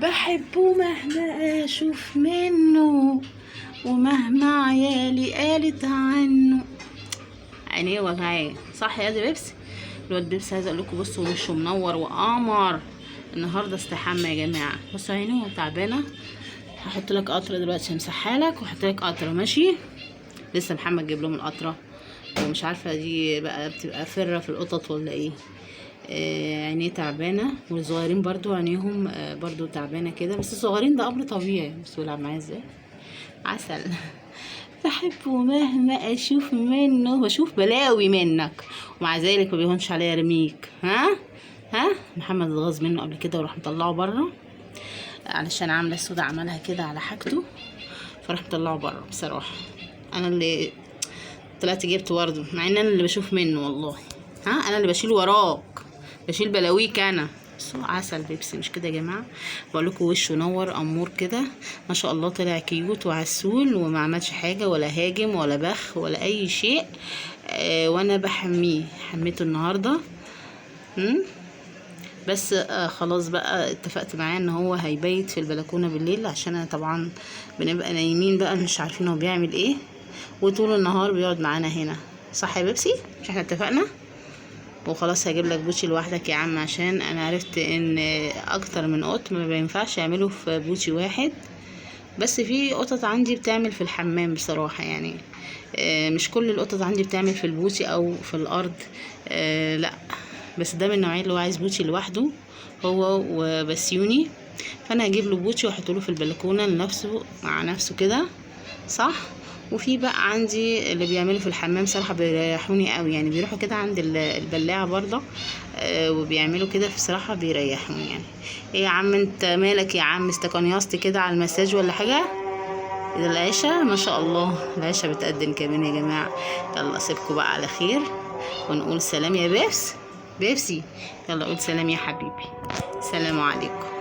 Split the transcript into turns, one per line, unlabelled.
بحبه مهما اشوف منه، ومهما عيالي قالت عنه. عينيه وجعاه صح يا دي بيبسي؟ الواد بيبسي عايزه اقول لكم بصوا وشه منور وقمر النهارده. استحمى يا جماعه، بصوا عينيه تعبانه. هحط لك قطره دلوقتي، همسحها لك واحط لك قطره ماشي. لسه محمد جايب لهم القطره، ومش عارفه دي بقى بتبقى فره في القطط ولا ايه. عينيه تعبانه، والصغيرين برضو عينيهم برضو تعبانه كده، بس الصغيرين ده امر طبيعي. بس بيلعب معايا ازاي، عسل. بحبه مهما اشوف منه، بشوف بلاوي منك ومع ذلك ما بيهونش عليا ارميك. ها محمد اتغاظ منه قبل كده وراح مطلعه بره، علشان عامله السودا عملها كده على حاجته، فراح مطلعه بره. بصراحه انا اللي طلعت جبت ورده، مع ان انا اللي بشوف منه والله. انا اللي بشيل وراك، بشيل بلاويك انا. عسل بيبسي مش كده يا جماعه؟ بقول لكم وشه نور امور كده ما شاء الله، طلع كيوت وعسول وما عملش حاجه ولا هاجم ولا بخ ولا اي شيء. وانا بحميه، حميته النهارده. بس خلاص بقى اتفقت معاه ان هو هيبيت في البلكونه بالليل، عشان انا طبعا بنبقى نايمين بقى مش عارفين هو بيعمل ايه، وطول النهار بيقعد معانا هنا. صح يا بيبسي؟ مش احنا اتفقنا؟ وخلاص هجيب لك بوتشي لوحدك يا عم، عشان انا عرفت ان اكتر من قط ما بينفعش يعملوا في بوتشي واحد. بس في قطط عندي بتعمل في الحمام بصراحة يعني. مش كل القطط عندي بتعمل في البوتي او في الارض. لا، بس ده من النوعية اللي هو عايز بوتي لوحده هو وبسيوني. فانا هجيب له بوتي واحطه له في البلكونة لنفسه مع نفسه كده، صح. وفي بقى عندي اللي بيعملوا في الحمام صراحة بيريحوني قوي يعني، بيروحوا كده عند البلاعة برضه وبيعملوا كده بصراحة بيريحوني يعني. ايه يا عم انت مالك يا عم؟ استقنيصت كده على المساج ولا حاجة؟ ده العشاء ما شاء الله، العشاء بتقدم كمان يا جماعة. يلا اسيبكم بقى على خير ونقول سلام يا بيبسي. يلا قول سلام يا حبيبي. سلام عليكم.